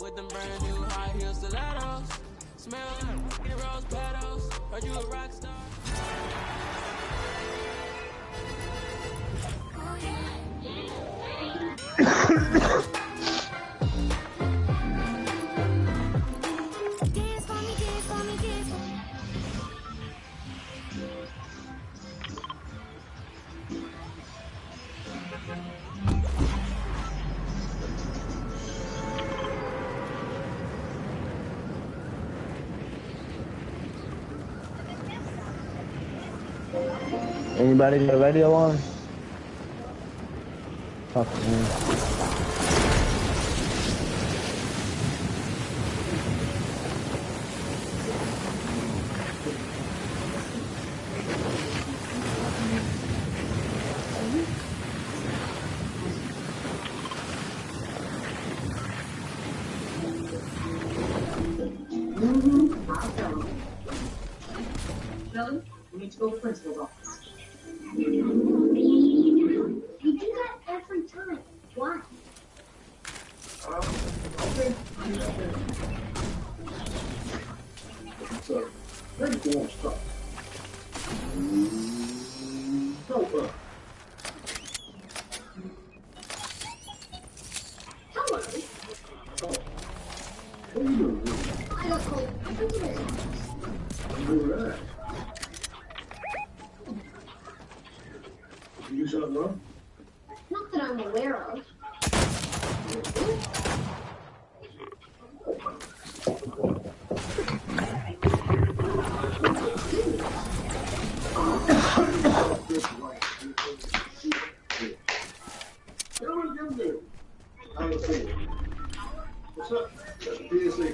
with them brand new high heel stilettos. Smell like rose petals. Heard you a rock star. Anybody got a radio on? Talk to me. Billy, we need to go to the principal's office. You do that every time. Why? Okay. So, let's go on start. So, Hello. oh. What are you doing? I don't know. I think it is. All right. You do something wrong? Not that I'm aware of. What's up? PSA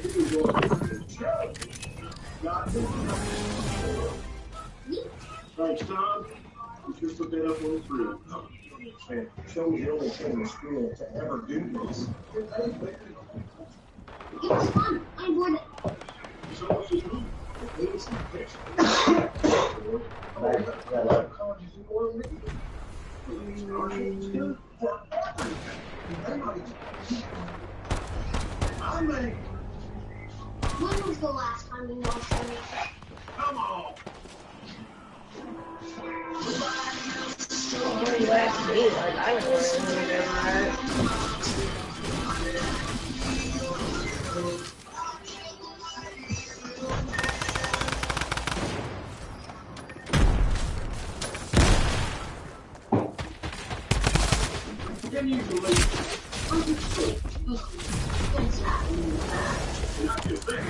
Thanks, Tom. You should put that up on the screen. Man, show me the only thing in the school to ever do this. It was fun. I enjoyed it. So what's this mean? Maybe some pictures. Colleges in one week. I mean, When was the last time you watched me? come on. Last week, like I was listening to that. Can you believe it? Not just that.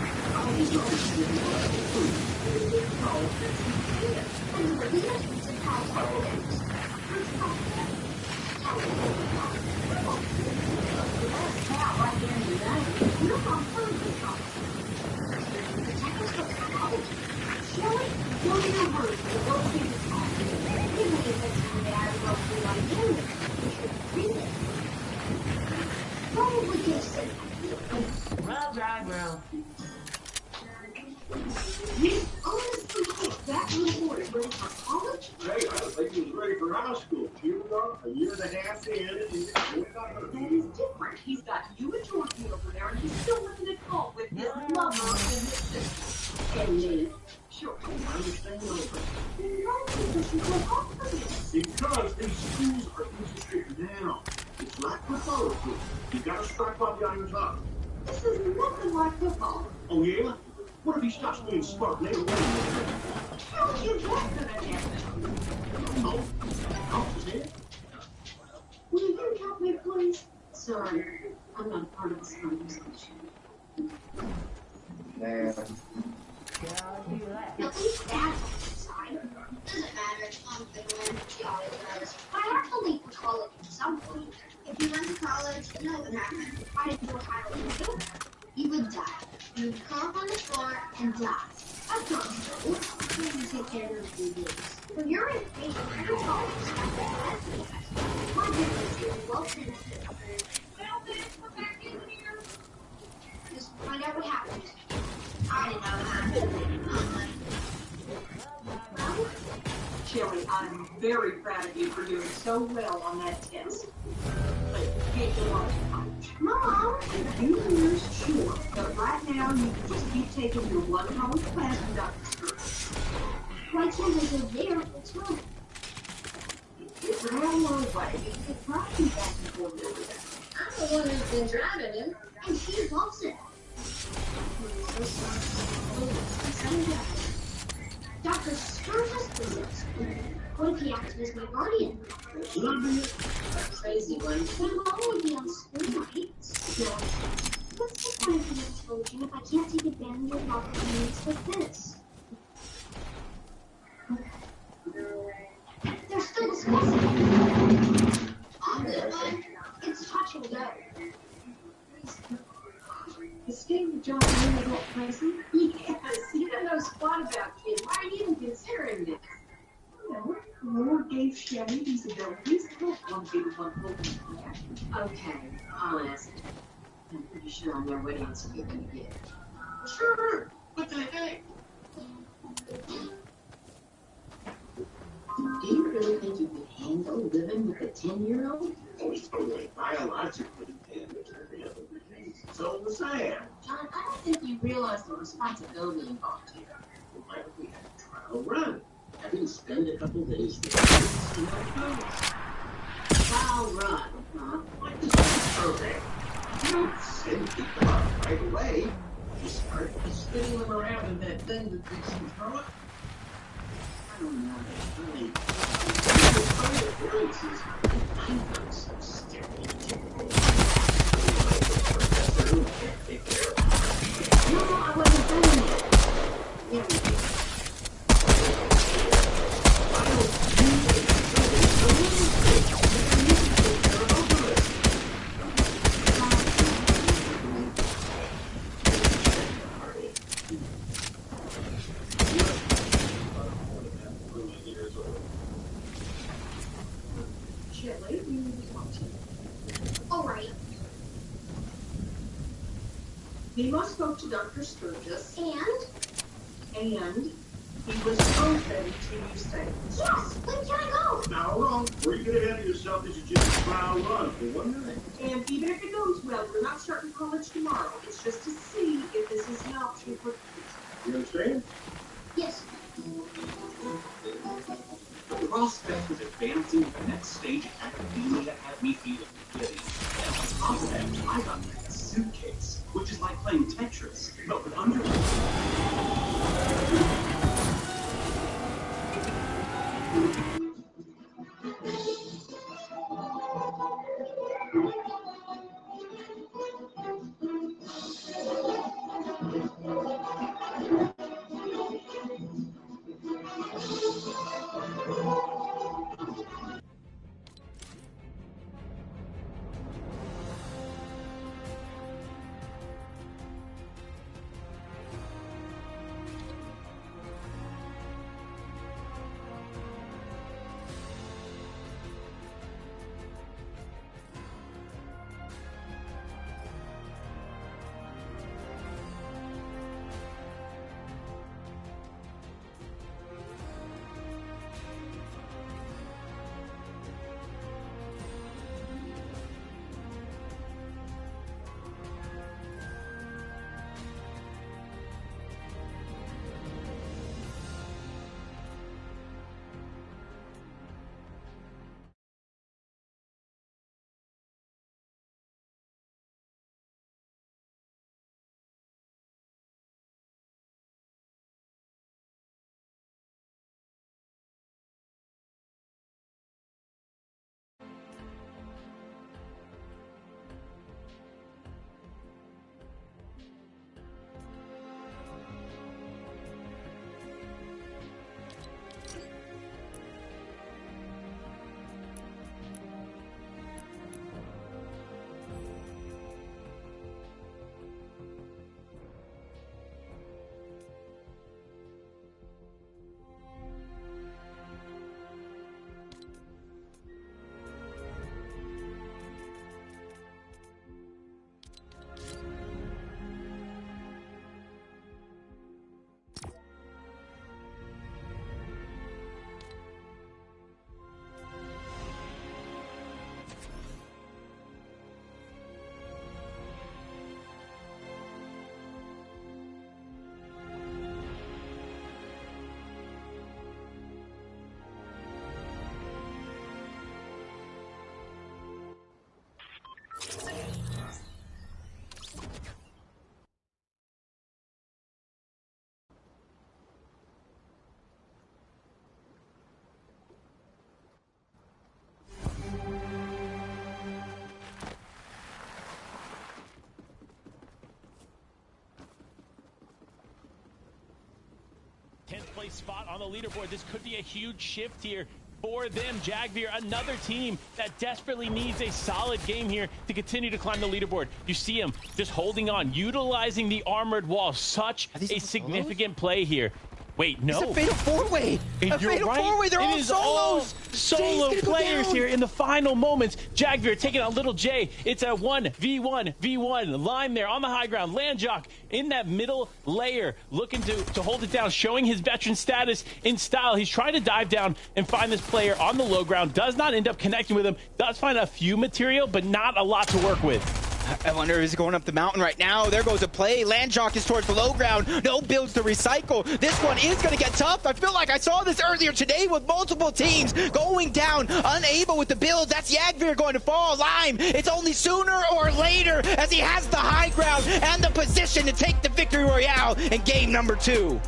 Well, dry, bro. Hey, I think he was ready for high school. Here we are, a year and a half in, and he's That is different. He's got you and Dorothy over there, and he's still living at home with his lover and his sister. And me. Sure, I understand over. Because these schools are easy strict now. It's like football. You gotta strike while the iron's hot. This is nothing like football. Oh yeah? What if he stops being smart later on? How's your dad gonna happen? Oh, off his head? Will you help me, please? Sorry, I'm not part of this conversation. Man. At least Dad's on his side. Doesn't matter. Mom's gonna win. She always does. But I have to leave for college at some point. If you went to college, you know what would happen. I didn't know how to do it. You would die. You would come up on the floor and die. That's not true. You take care of your babies. When you're in pain, you're college. My goodness, you're well finished. Just find out what happened. I didn't know what happened. Well, Shelly, I'm very proud of you for doing so well on that test. But you can't go on to college. Mom, in a few years, sure. But right now, you can just keep taking your one college class with Dr. Stern. Why can't I go there full time? It's an hour away. It drives you back and forth every day. I'm the one who's been driving him, and she loves it. I'm so sorry. I'm sorry. Dr. Sturgis visits. What if he acts as my guardian? Should be a crazy one. But it will only be on school nights. Yeah. What's the point of being children if I can't take advantage of opportunities like this? They're still discussing it. On this one, it's touch and go. Is Steve the John really that crazy? Yes, you don't know squat about kids. Why are you even considering this? Well, the Lord gave Shelly these abilities. Look, one big one holding the Okay, I'll ask. I'm pretty sure I know what answer you're going to get. Sure. What the heck? Do you really think you could handle living with a 10-year-old? Oh, he's totally biologically dead. So was Sam. John, I don't think you realize the responsibility involved here. Well, why don't we have a trial run? Have him spend a couple days with us and how it goes. Trial run, huh? Like the space program. You don't send people out right away. You start spinning them around in that thing that makes them throw up. I don't know. I mean, the fire appearances, I'm not so stereotypical. Professor who can't take care of it. No, I wasn't doing it. Yeah, Shelly, you need to talk to me. All right. Nemo spoke to Dr. Sturgis, And? and he was open to you saying, Yes, when can I go? Now, hold on. Before you get ahead of yourself, this is just a trial run for one night. and even if it goes well, you're not starting college tomorrow. It's just to see if this is an option for you. You understand? Yes. The prospect of advancing to the next stage of academia had me feeling giddy. And on top of that, I got like a suitcase, which is like playing Tetris, but with underwear. place spot on the leaderboard. This could be a huge shift here for them. Jagveer, another team that desperately needs a solid game here to continue to climb the leaderboard. You see him just holding on, utilizing the armored wall. Such a significant play here. Wait, no. It's a fatal four-way. A fatal four-way. They're all solos. Solo players here in the final moments. Jagveer taking out Little J. It's a 1v1v1. Lime there on the high ground. Landjock in that middle layer, looking to hold it down, showing his veteran status in style. He's trying to dive down and find this player on the low ground. Does not end up connecting with him. Does find a few material, but not a lot to work with. I wonder if he's going up the mountain right now. There goes a play. Landjock is towards the low ground. No builds to recycle. This one is going to get tough. I feel like I saw this earlier today with multiple teams going down, unable with the build. That's Jagveer going to fall. Lime, it's only sooner or later as he has the high ground and the position to take the victory royale in game number 2.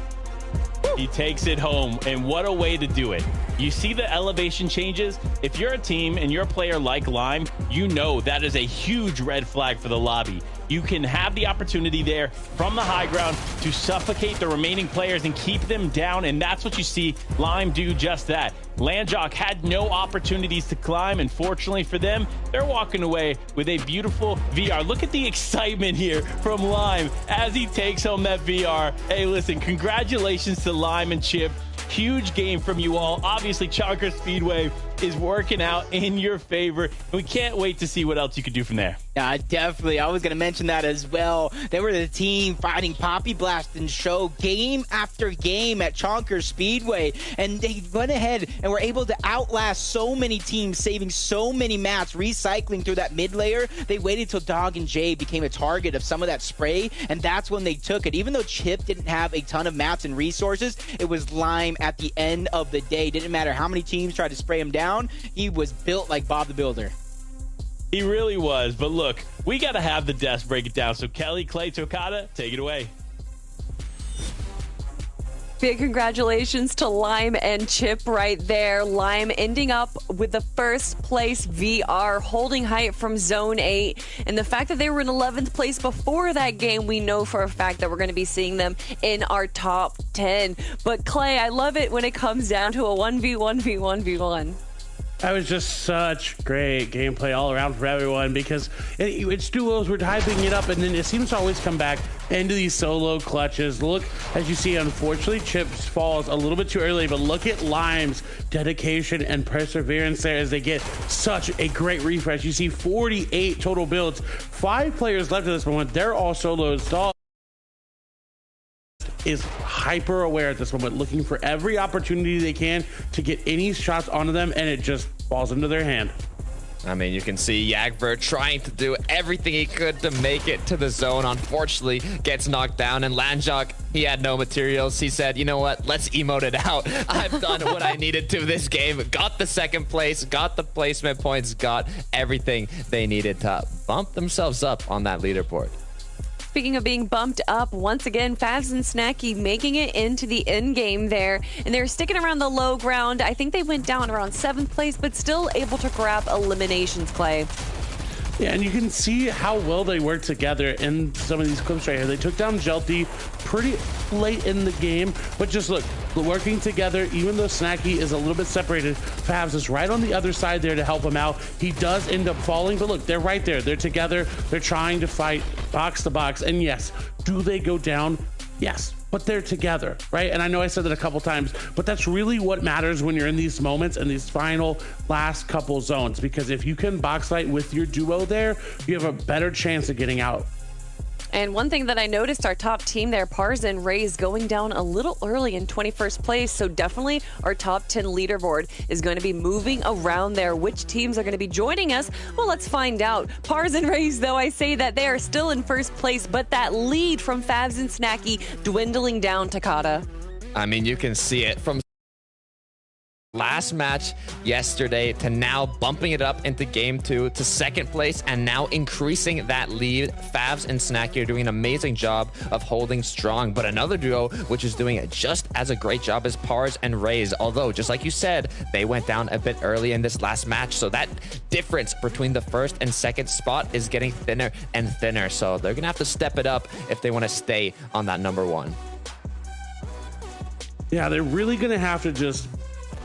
He takes it home, and what a way to do it. You see the elevation changes? If you're a team and you're a player like Lime, you know that is a huge red flag for the lobby. You can have the opportunity there from the high ground to suffocate the remaining players and keep them down, and that's what you see Lime do just that. Landjock had no opportunities to climb, and fortunately for them, they're walking away with a beautiful VR. Look at the excitement here from Lime as he takes home that VR. Hey, listen, congratulations to Lime and Chip. Huge game from you all. Obviously, Chonker Speedway is working out in your favor. We can't wait to see what else you could do from there. Yeah, definitely. I was going to mention that as well. They were the team fighting Poppy Blast and Show game after game at Chonker Speedway. And they went ahead and were able to outlast so many teams, saving so many mats, recycling through that mid layer. They waited till Dog and Jay became a target of some of that spray, and that's when they took it. Even though Chip didn't have a ton of mats and resources, it was Lime at the end of the day. Didn't matter how many teams tried to spray him down. He was built like Bob the Builder. He really was. But look, we got to have the desk break it down. So Kelly, Clay, Tokata, take it away. Big congratulations to Lime and Chip right there. Lime ending up with the first place VR, holding height from Zone 8. And the fact that they were in 11th place before that game, we know for a fact that we're going to be seeing them in our top 10. But Clay, I love it when it comes down to a 1v1v1v1. That was just such great gameplay all around for everyone, because it's duos, we're hyping it up, and then it seems to always come back into these solo clutches. Look, as you see, unfortunately, Chips falls a little bit too early, but look at Lime's dedication and perseverance there as they get such a great refresh. You see 48 total builds, 5 players left at this moment. They're all solos. Dog is hyper aware at this moment, looking for every opportunity they can to get any shots onto them, and it just falls into their hand. I mean, you can see Jagveer trying to do everything he could to make it to the zone. Unfortunately, gets knocked down, and Landjock, he had no materials. He said, you know what, let's emote it out. I've done what I needed to this game. Got the second place, got the placement points, got everything they needed to bump themselves up on that leaderboard. Speaking of being bumped up, once again, Favs and Snacky making it into the end game there, and they're sticking around the low ground. I think they went down around 7th place, but still able to grab eliminations, Clay. Yeah, and you can see how well they work together in some of these clips right here. They took down Jelty pretty late in the game, but just look, working together, even though Snacky is a little bit separated, Favs is right on the other side there to help him out. He does end up falling, but look, they're right there. They're together. They're trying to fight box to box, and yes, do they go down? Yes, but they're together, right? And I know I said that a couple times, but that's really what matters when you're in these moments and these final last couple zones, because if you can box fight with your duo there, you have a better chance of getting out. And one thing that I noticed, our top team there, Pars and Rays, going down a little early in 21st place. So definitely our top 10 leaderboard is going to be moving around there. Which teams are going to be joining us? Well, let's find out. Pars and Rays, though, I say that they are still in first place, but that lead from Favs and Snacky dwindling down, Takata. I mean, you can see it from last match yesterday to now bumping it up into game 2 to 2nd place, and now increasing that lead. Favs and Snacky are doing an amazing job of holding strong, but another duo which is doing just as a great job as Pars and Rays, although just like you said, they went down a bit early in this last match, so that difference between the 1st and 2nd spot is getting thinner and thinner, so they're gonna have to step it up if they want to stay on that number 1. Yeah, they're really going to have to just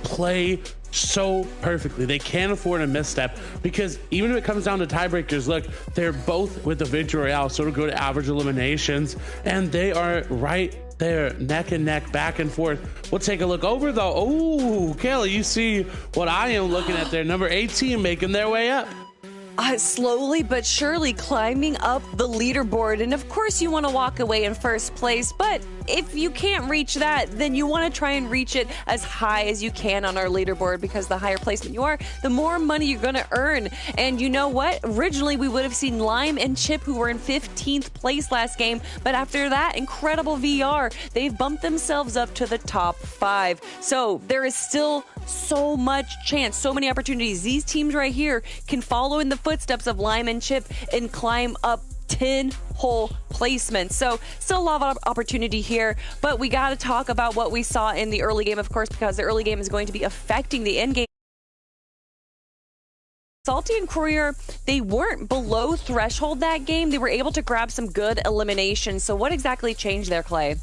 play so perfectly. They can't afford a misstep, because even if it comes down to tiebreakers, look, they're both with the victory royale, so it'll go to average eliminations, and they are right there, neck and neck, back and forth. We'll take a look over though. Oh, Kayla, you see what I am looking at there. Number 18 making their way up. Slowly but surely climbing up the leaderboard. And of course you want to walk away in first place, but if you can't reach that, then you want to try and reach it as high as you can on our leaderboard, because the higher placement you are, the more money you're going to earn. And you know what? Originally, we would have seen Lime and Chip, who were in 15th place last game, but after that incredible VR, they've bumped themselves up to the top 5. So there is still so much chance, so many opportunities. These teams right here can follow in the footsteps of Lime and Chip and climb up 10 whole placements. So still a lot of opportunity here, but we got to talk about what we saw in the early game, of course, because the early game is going to be affecting the end game. Salty and Courier, they weren't below threshold that game. They were able to grab some good eliminations. So what exactly changed there, Clay?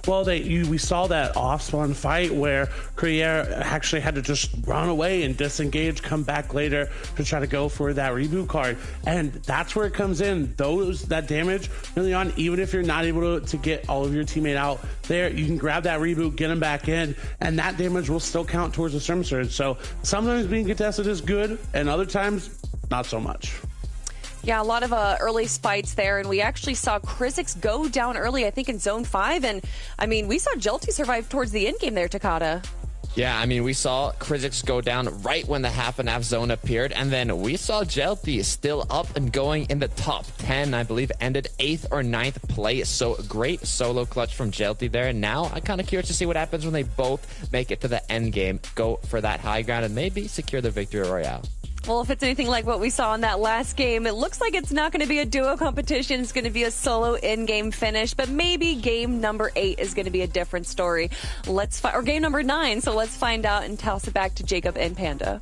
Well, we saw that off-spawn fight where Courier actually had to just run away and disengage, come back later to try to go for that reboot card. And that's where it comes in. That damage early on, even if you're not able to get all of your teammate out there, you can grab that reboot, get them back in, and that damage will still count towards the Storm Surge. So sometimes being contested is good, and other times, not so much. Yeah, a lot of early fights there, and we actually saw xyaa go down early, I think, in Zone 5, and, I mean, we saw Jelty survive towards the end game there, Takata. Yeah, I mean, we saw xyaa go down right when the half and half zone appeared, and then we saw Jelty still up and going in the top 10, I believe, ended 8th or 9th place, so great solo clutch from Jelty there. And now I'm kind of curious to see what happens when they both make it to the end game, go for that high ground, and maybe secure the victory royale. Well, if it's anything like what we saw in that last game, it looks like it's not going to be a duo competition. It's going to be a solo in-game finish, but maybe game number 8 is going to be a different story. Or game number 9. So let's find out and toss it back to Jacob and Panda.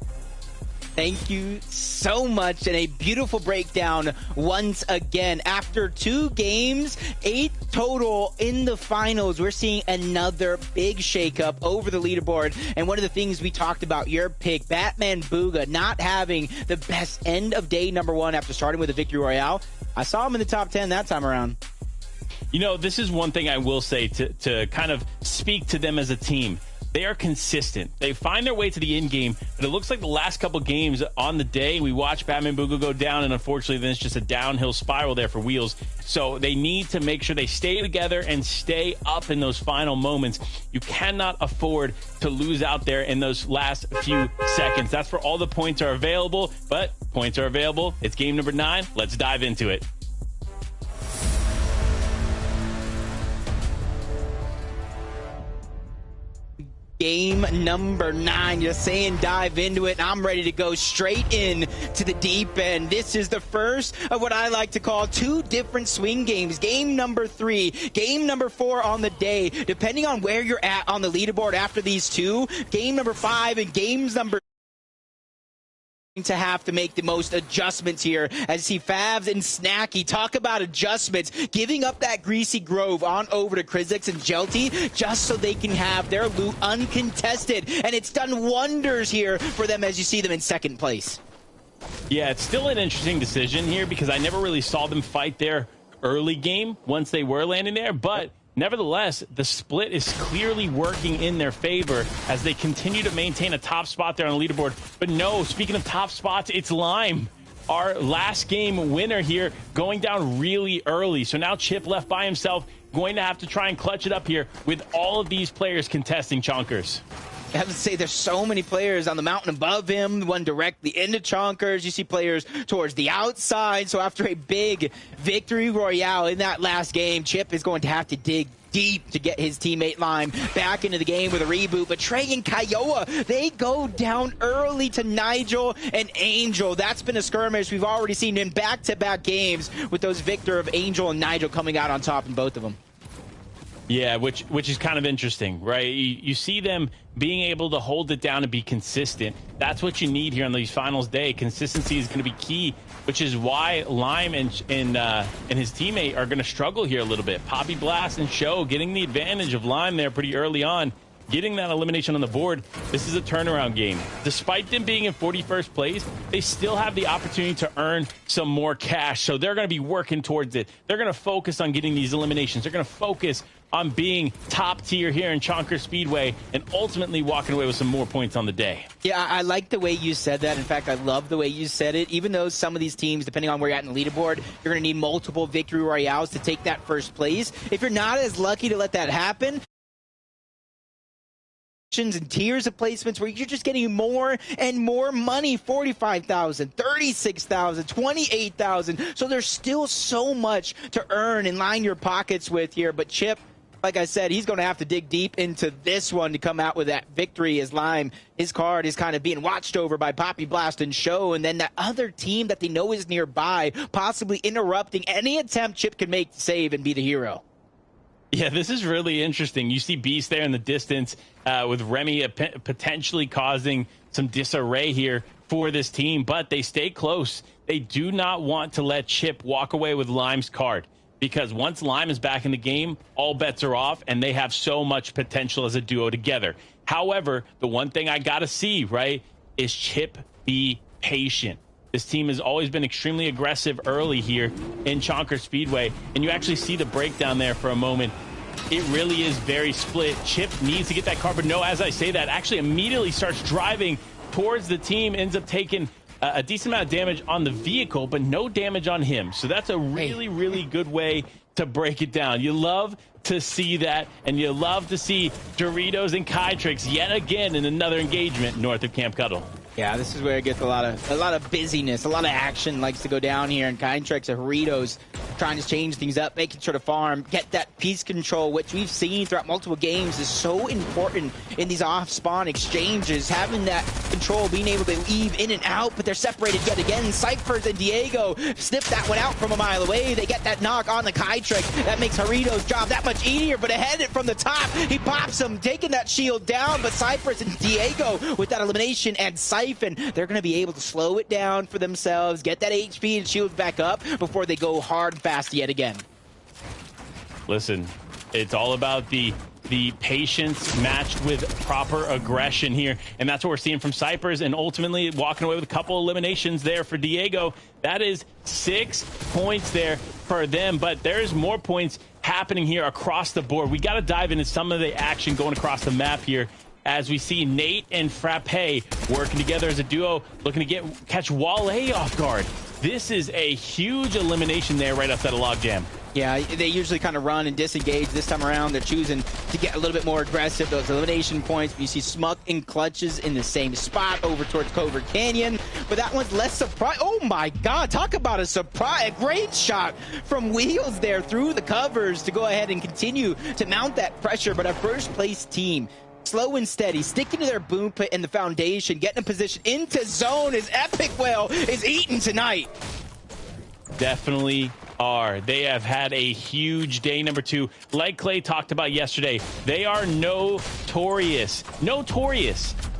Thank you so much, and a beautiful breakdown once again. After 2 games, 8 total in the finals, we're seeing another big shakeup over the leaderboard. And one of the things we talked about, your pick, Batman Booga, not having the best end of day number 1 after starting with a victory royale. I saw him in the top 10 that time around. You know, this is one thing I will say to kind of speak to them as a team. They are consistent. They find their way to the end game, but it looks like the last couple games on the day, we watched Batman Booga go down, and unfortunately then it's just a downhill spiral there for Wheels. So they need to make sure they stay together and stay up in those final moments. You cannot afford to lose out there in those last few seconds. That's where all the points are available, but points are available. It's game number 9. Let's dive into it. Game number 9, just saying dive into it. I'm ready to go straight in to the deep end. This is the first of what I like to call 2 different swing games. Game number 3, game number 4 on the day. Depending on where you're at on the leaderboard after these 2, game number 5 and games number to have to make the most adjustments here as you see Favs and Snacky talk about adjustments, giving up that Greasy Grove on over to xyaa and Jelty just so they can have their loot uncontested, and it's done wonders here for them as you see them in 2nd place. Yeah, it's still an interesting decision here because I never really saw them fight their early game once they were landing there, but nevertheless, the split is clearly working in their favor as they continue to maintain a top spot there on the leaderboard. But no, speaking of top spots, it's Lime, our last game winner here, going down really early. So now Chip left by himself, going to have to try and clutch it up here with all of these players contesting Chonkers. I have to say, there's so many players on the mountain above him, one directly into Chonkers. You see players towards the outside. So after a big victory royale in that last game, Chip is going to have to dig deep to get his teammate Lime back into the game with a reboot. But Trey and Kiowa, they go down early to Nigel and Angel. That's been a skirmish we've already seen in back-to-back games with those victor of Angel and Nigel coming out on top in both of them. Yeah, which is kind of interesting, right? You see them being able to hold it down and be consistent. That's what you need here on these finals day. Consistency is going to be key, which is why Lime and his teammate are going to struggle here a little bit. Poppy Blast and Show getting the advantage of Lime there pretty early on. getting that elimination on the board, this is a turnaround game. Despite them being in 41st place, they still have the opportunity to earn some more cash. So they're going to be working towards it. They're going to focus on getting these eliminations. They're going to focus on being top tier here in Chonker Speedway and ultimately walking away with some more points on the day. Yeah, I like the way you said that. In fact, I love the way you said it. Even though some of these teams, depending on where you're at in the leaderboard, you're going to need multiple victory royales to take that first place. If you're not as lucky to let that happen, and tiers of placements where you're just getting more and more money, 45,000, 36,000, 28,000. So there's still so much to earn and line your pockets with here. But Chip, like I said, he's going to have to dig deep into this one to come out with that victory as Lime, his card is kind of being watched over by Poppy Blast and Show, and then that other team that they know is nearby, possibly interrupting any attempt Chip can make to save and be the hero. Yeah, this is really interesting. You see Beast there in the distance with Remy potentially causing some disarray here for this team, but they stay close. They do not want to let Chip walk away with Lime's card, because once Lime is back in the game, all bets are off, and they have so much potential as a duo together. However, the one thing I got to see, right, is Chip be patient. This team has always been extremely aggressive early here in Chonker Speedway, and you actually see the breakdown there for a moment. It really is very split. Chip needs to get that car, but no, as I say that, actually immediately starts driving towards the team, ends up taking a decent amount of damage on the vehicle, but no damage on him. So that's a really, really good way to break it down. You love to see that, and you love to see Doritos and Kytrix yet again in another engagement north of Camp Cuddle. Yeah, this is where it gets a lot of busyness, a lot of action likes to go down here, and Kytrix and Doritos trying to change things up, making sure to farm, get that piece control, which we've seen throughout multiple games is so important in these off-spawn exchanges, having that control, being able to weave in and out, but they're separated yet again. Cyphers and Diego snip that one out from a mile away. They get that knock on the Kytrix. That makes Doritos' job that much easier, but ahead from the top, he pops him, taking that shield down, but Cyphers and Diego with that elimination and Siphon, they're going to be able to slow it down for themselves, get that HP and shield back up before they go hard and fast yet again. Listen, it's all about the patience matched with proper aggression here, and that's what we're seeing from Cyphers, and ultimately walking away with a couple eliminations there for Diego. That is 6 points there for them, but there's more points happening here across the board. We got to dive into some of the action going across the map here, as we see Nate and Frappe working together as a duo, looking to catch Wale off guard. This is a huge elimination there right outside of Logjam. Yeah, they usually kind of run and disengage. This time around, they're choosing to get a little bit more aggressive. Those elimination points, you see Smuck and Clutches in the same spot over towards Covert Canyon, but that one's less surprise. Oh my God, talk about a surprise. A great shot from Wheels there through the covers to go ahead and continue to mount that pressure, but our first place team, slow and steady, sticking to their boom pit and the foundation, getting a position into zone as Epic Whale is eaten tonight. Definitely are. They have had a huge day number 2. Like Clay talked about yesterday, they are notorious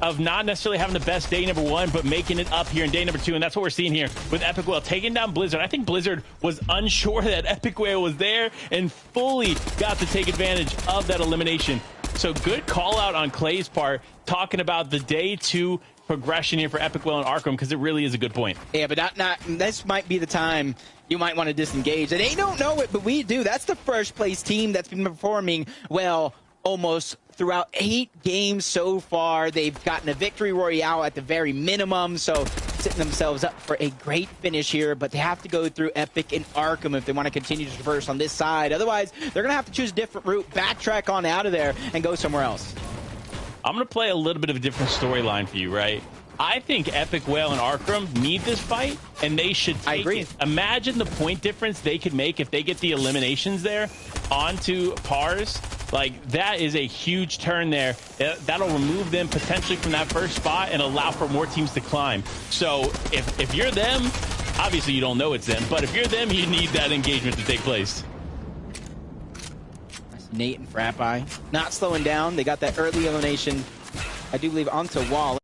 of not necessarily having the best day number 1, but making it up here in day number 2, and that's what we're seeing here with Epic Whale taking down Blizzard. I think Blizzard was unsure that Epic Whale was there and fully got to take advantage of that elimination. So good call out on Clay's part, talking about the day 2 progression here for Epic Whale and Arkham, because it really is a good point. Yeah, but this might be the time you might want to disengage. And they don't know it, but we do. That's the first place team that's been performing well almost throughout 8 games so far. They've gotten a victory royale at the very minimum, so setting themselves up for a great finish here, but they have to go through Epic and Arkham if they want to continue to traverse on this side. Otherwise, they're going to have to choose a different route, backtrack on out of there, and go somewhere else. I'm going to play a little bit of a different storyline for you, right? I think Epic Whale and Arkham need this fight, and they should take it. Imagine the point difference they could make if they get the eliminations there onto Pars. Like, that is a huge turn there. That'll remove them potentially from that first spot and allow for more teams to climb. So if you're them, obviously you don't know it's them, but if you're them, you need that engagement to take place. Nate and Frappi not slowing down. They got that early elimination, I do believe, onto Wall.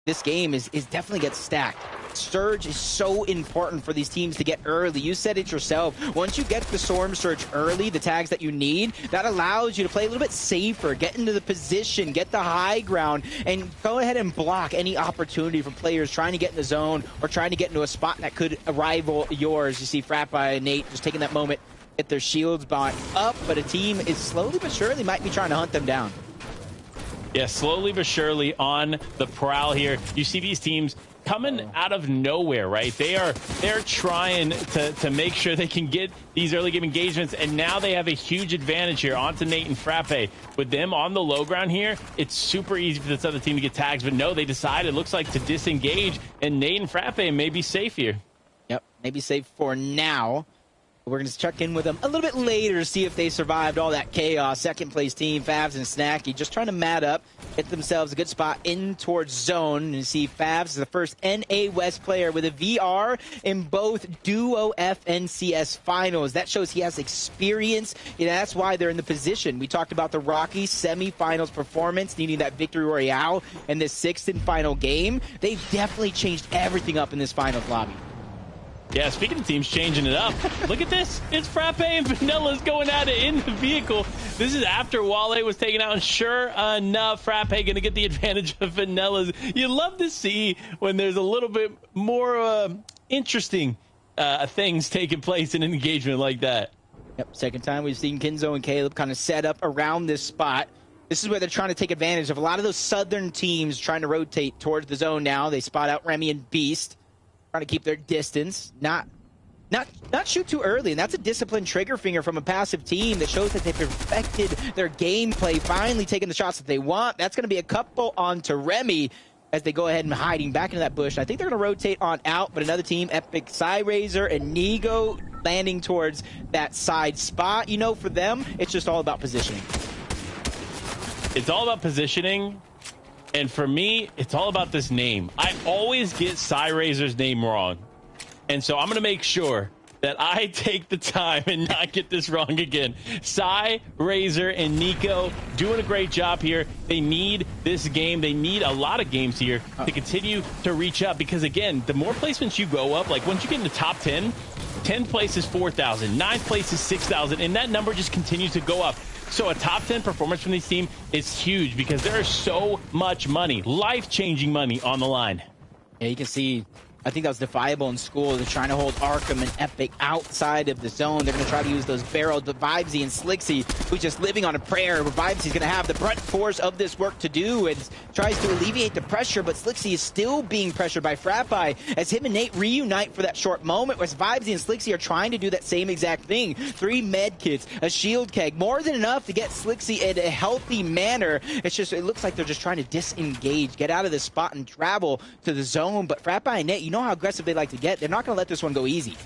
This game is definitely gets stacked. surge is so important for these teams to get early. You said it yourself. Once you get the storm surge early, the tags that you need, that allows you to play a little bit safer, get into the position, get the high ground, and go ahead and block any opportunity from players trying to get in the zone or trying to get into a spot that could rival yours. You see Frappi and Nate just taking that moment, get their shields back up, but a team is slowly but surely might be trying to hunt them down. Yeah, slowly but surely on the prowl here. You see these teams coming out of nowhere, right? They're trying to make sure they can get these early game engagements, and now they have a huge advantage here onto Nate and Frappe. With them on the low ground here, it's super easy for this other team to get tags, but no, they decided, it looks like, to disengage, and Nate and Frappe may be safe here. Yep, maybe safe for now. We're going to check in with them a little bit later to see if they survived all that chaos. Second place team, Favs and Snacky, just trying to mat up, get themselves a good spot in towards zone. And you see Favs is the first NA West player with a VR in both Duo FNCS finals. That shows he has experience. You know, that's why they're in the position. We talked about the Rocky semifinals performance, needing that victory royale in this sixth and final game. They've definitely changed everything up in this finals lobby. Yeah, speaking of teams changing it up, look at this. It's Frappe and Vanilla's going at it in the vehicle. This is after Wale was taken out, and sure enough, Frappe going to get the advantage of Vanilla's. You love to see when there's a little bit more interesting things taking place in an engagement like that. Yep, second time we've seen Kinzo and Caleb kind of set up around this spot. This is where they're trying to take advantage of a lot of those southern teams trying to rotate towards the zone now. They spot out Remy and Beast, trying to keep their distance, not shoot too early, and that's a disciplined trigger finger from a passive team that shows that they've perfected their gameplay, finally taking the shots that they want. That's going to be a couple onto Remy as they go ahead and hiding back into that bush. I think they're going to rotate on out, but another team, Epic Cyrazor and Nigo, landing towards that side spot. You know, for them, it's just all about positioning. It's all about positioning. And for me, it's all about this name. I always get Cyrazor's name wrong. And so I'm going to make sure that I take the time and not get this wrong again. Cyrazor and Nico doing a great job here. They need this game. They need a lot of games here to continue to reach up. Because, again, the more placements you go up, like once you get in the top 10, 10th place is 4,000, 9th place is 6,000, and that number just continues to go up. So a top 10 performance from this team is huge because there is so much money, life-changing money on the line. Yeah, you can see, I think that was defiable in school. They're trying to hold Arkham and Epic outside of the zone. They're going to try to use those barrels, but Vibesy and Slixy, who's just living on a prayer, where Vibesy's going to have the brunt force of this work to do and tries to alleviate the pressure, but Slixy is still being pressured by Frappi as him and Nate reunite for that short moment, whereas Vibesy and Slixy are trying to do that same exact thing. 3 med kits, a shield keg, more than enough to get Slixy in a healthy manner. It's just, it looks like they're just trying to disengage, get out of this spot and travel to the zone, but Frappi and Nate, you know how aggressive they like to get. They're not going to let this one go easy.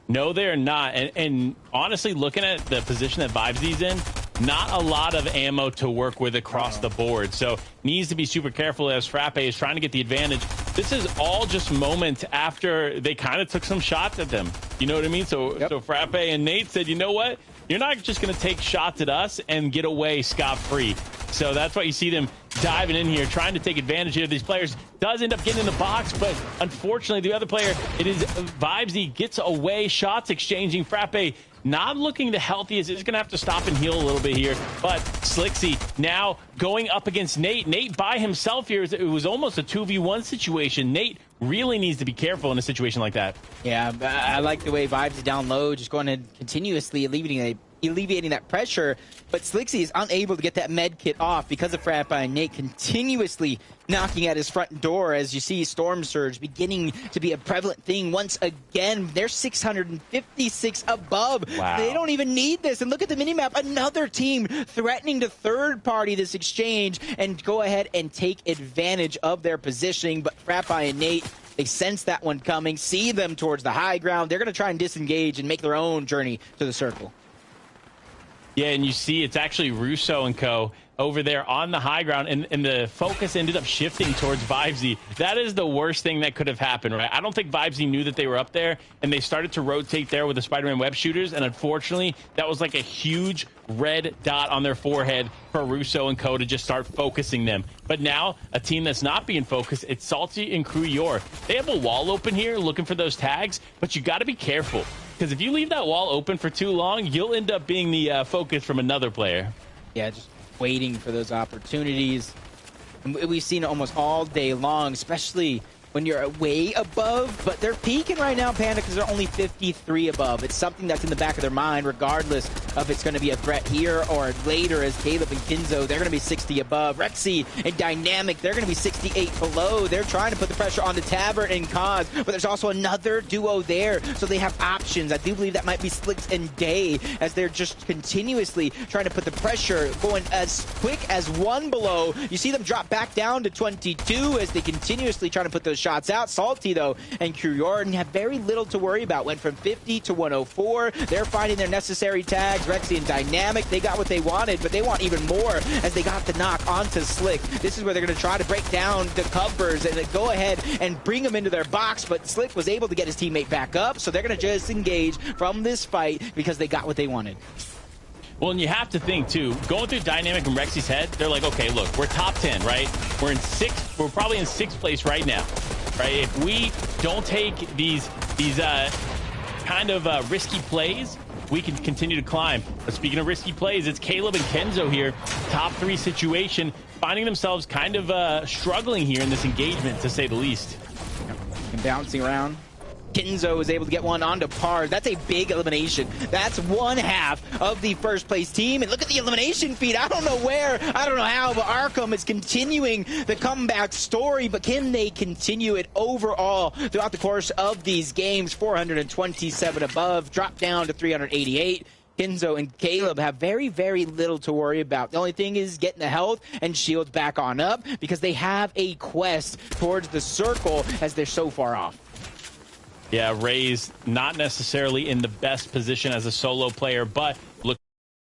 No, they're not. And honestly, looking at the position that Vibesy's in, not a lot of ammo to work with across the board. So needs to be super careful as Frappe is trying to get the advantage. This is all just moments after they kind of took some shots at them. You know what I mean? So, so Frappe and Nate said, you know what? You're not just going to take shots at us and get away scot-free. So that's why you see them diving in here, trying to take advantage of these players. Does end up getting in the box, but unfortunately, the other player, it is Vibesy, gets away, shots exchanging. Frappe not looking the healthiest. Is going to have to stop and heal a little bit here. But Slixy now going up against Nate. Nate by himself here. It was almost a 2v1 situation. Nate really needs to be careful in a situation like that. Yeah, I like the way Vibesy down low, just going and continuously alleviating that pressure, but Slixy is unable to get that med kit off because of Frappi and Nate continuously knocking at his front door. As you see Storm Surge beginning to be a prevalent thing once again. They're 656 above. Wow. They don't even need this. And look at the minimap. Another team threatening to third party this exchange and go ahead and take advantage of their positioning. But Frappi and Nate, they sense that one coming, see them towards the high ground. They're going to try and disengage and make their own journey to the circle. Yeah, and you see it's actually Russo and co. over there on the high ground, and the focus ended up shifting towards Vibesy. That is the worst thing that could have happened, right? I don't think Vibesy knew that they were up there, and they started to rotate there with the Spider-Man web shooters, and unfortunately, that was like a huge red dot on their forehead for Russo and Co to just start focusing them. But now, a team that's not being focused, it's Salty and Crew Yor. They have a wall open here looking for those tags, but you got to be careful, because if you leave that wall open for too long, you'll end up being the focus from another player. Yeah, just waiting for those opportunities. And we've seen it almost all day long, especially when you're way above, but they're peaking right now, Panda, because they're only 53 above. It's something that's in the back of their mind, regardless of it's going to be a threat here or later, as Caleb and Kinzo, they're going to be 60 above. Rexy and Dynamic, they're going to be 68 below. They're trying to put the pressure on the Tabard and Cause, but there's also another duo there, so they have options. I do believe that might be Slicks and Day, as they're just continuously trying to put the pressure, going as quick as one below. You see them drop back down to 22 as they continuously try to put those shots out. Salty, though, and Jordan have very little to worry about. Went from 50 to 104. They're finding their necessary tags. Rexy and Dynamic, they got what they wanted, but they want even more as they got the knock onto Slick. This is where they're going to try to break down the covers and go ahead and bring them into their box, but Slick was able to get his teammate back up, so they're going to just engage from this fight because they got what they wanted. Well, and you have to think, too, going through Dynamic and Rexy's head, they're like, okay, look, we're top 10, right? We're probably in 6th place right now, right? If we don't take these kind of risky plays, we can continue to climb. But speaking of risky plays, it's Caleb and Kenzo here, top 3 situation, finding themselves kind of struggling here in this engagement, to say the least. And bouncing around. Kinzo is able to get one onto Pars. That's a big elimination. That's one half of the first place team. And look at the elimination feed. I don't know where, I don't know how, but Arkham is continuing the comeback story. But can they continue it overall throughout the course of these games? 427 above, drop down to 388. Kinzo and Caleb have very, very little to worry about. The only thing is getting the health and shields back on up, because they have a quest towards the circle as they're so far off. Yeah, Ray's not necessarily in the best position as a solo player, but look